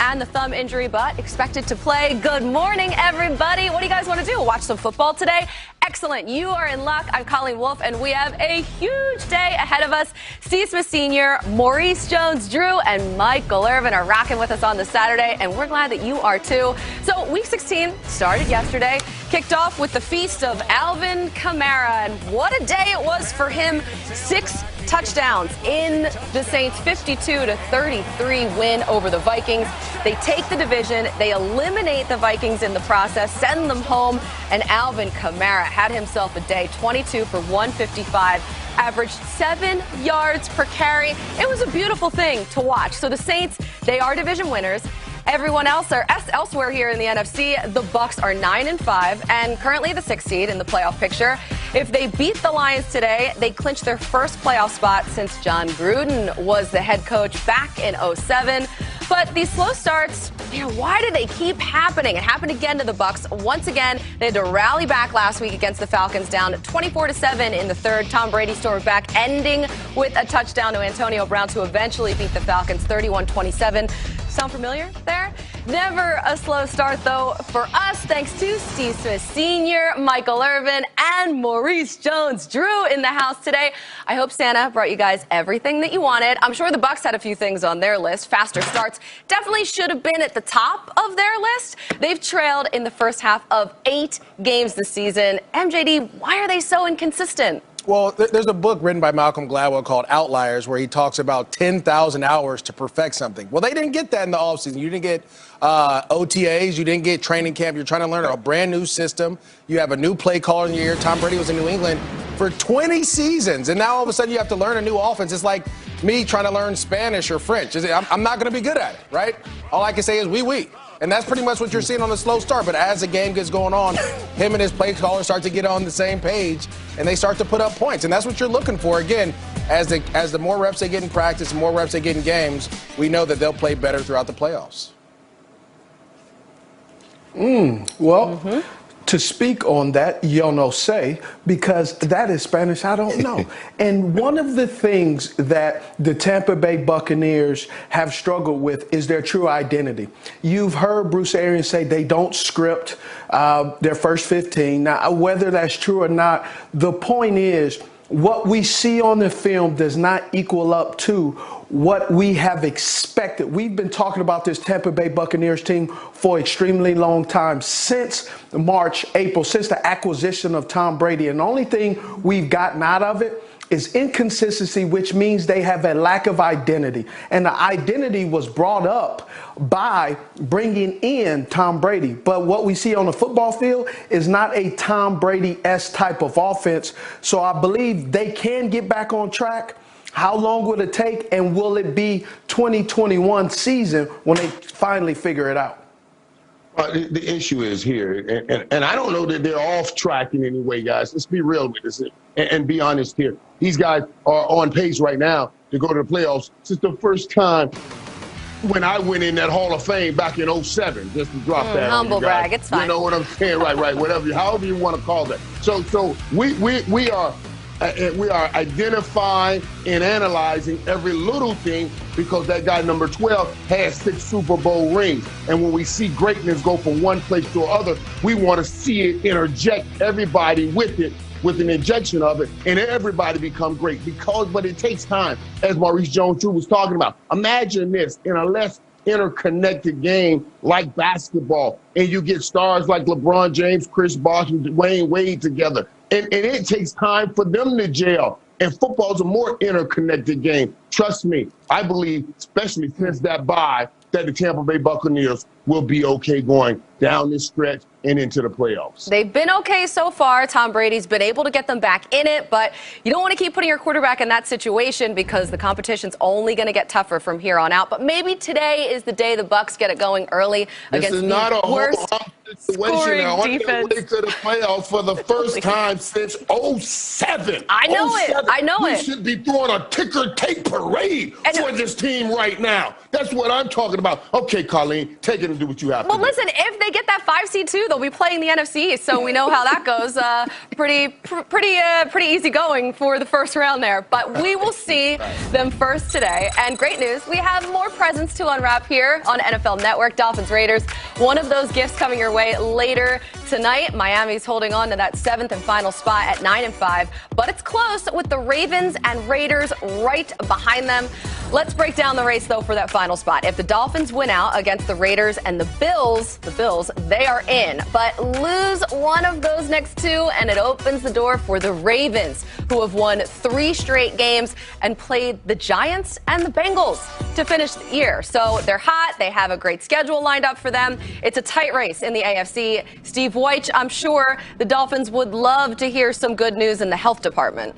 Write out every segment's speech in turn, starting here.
and the thumb injury, but expected to play. Good morning, everybody. What do you guys want to do? Watch some football today? Excellent. You are in luck. I'm Colleen Wolfe, and we have a huge day ahead of us. Steve Smith Sr., Maurice Jones-Drew, and Michael Irvin are rocking with us on this Saturday, and we're glad that you are too. So Week 16 started yesterday, kicked off with the feast of Alvin Kamara, and what a day it was for him. 6 touchdowns in the Saints' 52-33 win over the Vikings. They take the division, they eliminate the Vikings in the process, send them home, and Alvin Kamara had himself a day. 22 for 155, averaged 7 yards per carry. It was a beautiful thing to watch. So the Saints, they are division winners. Everyone else are elsewhere here in the NFC. The Bucs are 9-5 and currently the 6th seed in the playoff picture. If they beat the Lions today, they clinch their first playoff spot since John Gruden was the head coach back in 2007. But these slow starts, why do they keep happening? It happened again to the Bucs. Once again, they had to rally back last week against the Falcons, down 24-7 in the third. Tom Brady stormed back, ending with a touchdown to Antonio Brown to eventually beat the Falcons 31-27. Sound familiar there? Never a slow start, though, for us, thanks to Steve Smith Sr., Michael Irvin, and Maurice Jones-Drew in the house today. I hope Santa brought you guys everything that you wanted. I'm sure the Bucs had a few things on their list. Faster starts definitely should have been at the top of their list. They've trailed in the first half of 8 games this season. MJD, why are they so inconsistent? Well, there's a book written by Malcolm Gladwell called Outliers where he talks about 10,000 hours to perfect something. Well, they didn't get that in the offseason. You didn't get OTAs. You didn't get training camp. You're trying to learn a brand new system. You have a new play caller in your ear. Tom Brady was in New England for 20 seasons, and now all of a sudden you have to learn a new offense. It's like me trying to learn Spanish or French. I'm not going to be good at it, right? All I can say is oui. And that's pretty much what you're seeing on the slow start. But as the game gets going on, him and his play caller start to get on the same page, and they start to put up points. And that's what you're looking for. Again, as the more reps they get in practice, the more reps they get in games, we know that they'll play better throughout the playoffs. To speak on that, yo no sé, because that is Spanish, I don't know. And one of the things that the Tampa Bay Buccaneers have struggled with is their true identity. You've heard Bruce Arians say they don't script their first 15. Now, whether that's true or not, the point is what we see on the film does not equal up to what we have expected. We've been talking about this Tampa Bay Buccaneers team for extremely long time, since March, April, since the acquisition of Tom Brady. And the only thing we've gotten out of it is inconsistency, which means they have a lack of identity. And the identity was brought up by bringing in Tom Brady. But what we see on the football field is not a Tom Brady-esque type of offense. So I believe they can get back on track. How long will it take, and will it be 2021 season when they finally figure it out? The issue is here, and I don't know that they're off track in any way, guys. Let's be real with this and be honest here. These guys are on pace right now to go to the playoffs. Since the first time when I went in that Hall of Fame back in 2007, just to drop that humble on you guys. brag, it's fine. You know what I'm saying? Right, whatever, however you want to call that. So we are identifying and analyzing every little thing, because that guy number 12 has 6 Super Bowl rings. And when we see greatness go from one place to another, we want to see it interject everybody with it, with an injection of it, and everybody become great. But it takes time, as Maurice Jones-Drew was talking about. Imagine this in a less interconnected game like basketball, and you get stars like LeBron James, Chris Bosh, and Dwayne Wade together. And it takes time for them to gel. And football is a more interconnected game. Trust me, I believe, especially since that bye, that the Tampa Bay Buccaneers will be okay going down this stretch and into the playoffs. They've been okay so far. Tom Brady's been able to get them back in it, but you don't want to keep putting your quarterback in that situation, because the competition's only going to get tougher from here on out. But maybe today is the day the Bucs get it going early against the worst Situation now on their defense. way to the playoffs for the first time since '07. I know it. I know we it. should be throwing a ticker tape parade for this team right now. That's what I'm talking about. Okay, Colleen, take it and do what you have to do. Well, listen, if they get that 5 seed too, they'll be playing the NFC East, so we know how that goes. Pretty easy going for the first round there. But we will see them first today. And great news, we have more presents to unwrap here on NFL Network. Dolphins Raiders, one of those gifts coming your way later tonight. Miami's holding on to that 7th and final spot at 9-5, but it's close with the Ravens and Raiders right behind them. Let's break down the race, though, for that final spot. If the Dolphins win out against the Raiders and the Bills, they are in. But lose one of those next two, and it opens the door for the Ravens, who have won 3 straight games and played the Giants and the Bengals to finish the year. So they're hot. They have a great schedule lined up for them. It's a tight race in the AFC. Steve Wyche, I'm sure the Dolphins would love to hear some good news in the health department.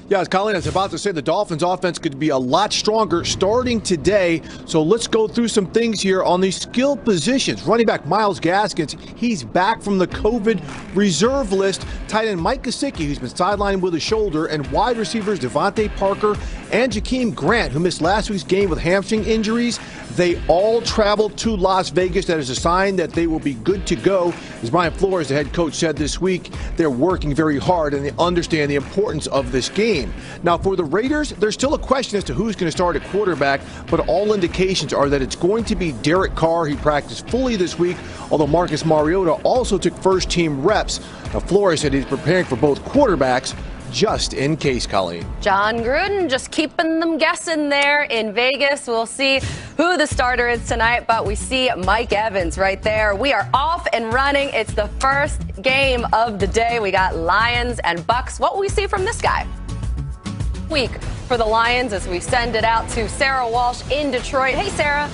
Yeah, as Colleen is about to say, the Dolphins offense could be a lot stronger starting today. So let's go through some things here on these skill positions. Running back Myles Gaskins, he's back from the COVID reserve list. Tight end Mike Gesicki, who's been sidelined with a shoulder, and wide receivers Devontae Parker and Jakeem Grant, who missed last week's game with hamstring injuries. They all traveled to Las Vegas. That is a sign that they will be good to go. As Brian Flores, the head coach, said this week, they're working very hard and they understand the importance of this game. Now, for the Raiders, there's still a question as to who's going to start at quarterback, but all indications are that it's going to be Derek Carr. He practiced fully this week, although Marcus Mariota also took first-team reps. Now, Flores said he's preparing for both quarterbacks just in case, Colleen. John Gruden just keeping them guessing there in Vegas. We'll see who the starter is tonight, but we see Mike Evans right there. We are off and running. It's the first game of the day. We got Lions and Bucks. What will we see from this guy? Week for the Lions as we send it out to Sarah Walsh in Detroit. Hey, Sarah.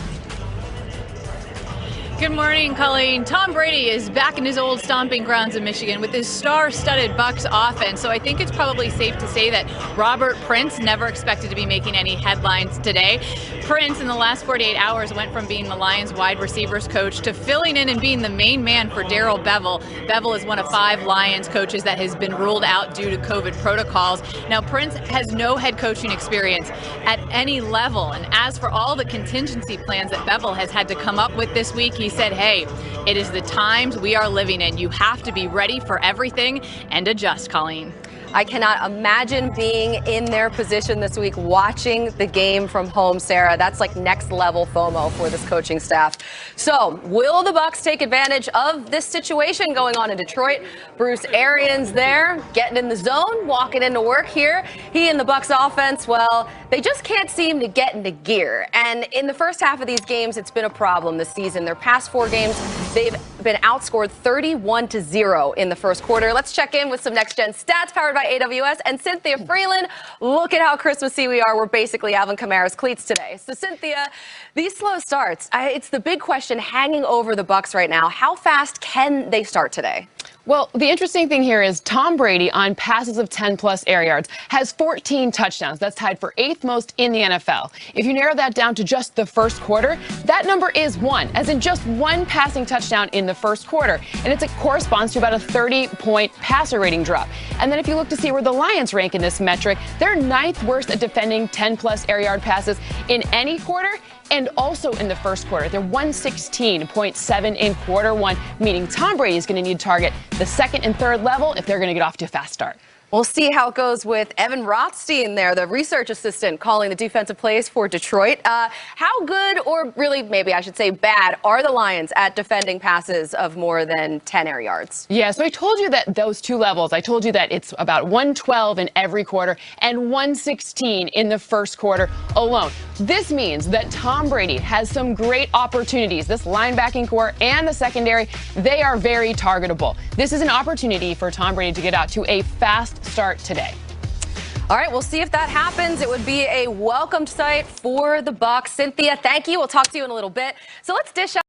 Good morning, Colleen. Tom Brady is back in his old stomping grounds in Michigan with his star-studded Bucs offense. So I think it's probably safe to say that Robert Prince never expected to be making any headlines today. Prince, in the last 48 hours, went from being the Lions wide receivers coach to filling in and being the main man for Darrell Bevell. Bevell is one of 5 Lions coaches that has been ruled out due to COVID protocols. Now, Prince has no head coaching experience at any level. And as for all the contingency plans that Bevell has had to come up with this week, he said, hey, it is the times we are living in. You have to be ready for everything and adjust, Colleen. I cannot imagine being in their position this week watching the game from home, Sarah. That's like next level FOMO for this coaching staff. So will the Bucs take advantage of this situation going on in Detroit? Bruce Arians there getting in the zone, walking into work here. He and the Bucs offense, well, they just can't seem to get into gear. And in the first half of these games, it's been a problem this season. Their past 4 games, they've been outscored 31-0 in the first quarter. Let's check in with some next-gen stats powered by AWS and Cynthia Freeland. Look at how Christmassy we are. We're basically Alvin Kamara's cleats today. So, Cynthia, these slow starts, it's the big question hanging over the Bucs right now. How fast can they start today? Well, the interesting thing here is Tom Brady on passes of 10-plus air yards has 14 touchdowns. That's tied for 8th most in the NFL. If you narrow that down to just the first quarter, that number is 1, as in just 1 passing touchdown in the first quarter. And it corresponds to about a 30-point passer rating drop. And then if you look to see where the Lions rank in this metric, they're 9th worst at defending 10-plus air yard passes in any quarter. And also in the first quarter, they're 116.7 in quarter 1, meaning Tom Brady is going to need to target the second and third level if they're going to get off to a fast start. We'll see how it goes with Evan Rothstein there, the research assistant calling the defensive plays for Detroit. How good, or really maybe I should say bad, are the Lions at defending passes of more than 10 air yards? Yeah, so I told you that those 2 levels, I told you that it's about 112 in every quarter and 116 in the first quarter alone. This means that Tom Brady has some great opportunities. This linebacking core and the secondary, they are very targetable. This is an opportunity for Tom Brady to get out to a fast start today. All right, we'll see if that happens. It would be a welcomed sight for the Bucs. Cynthia, thank you. We'll talk to you in a little bit. So let's dish out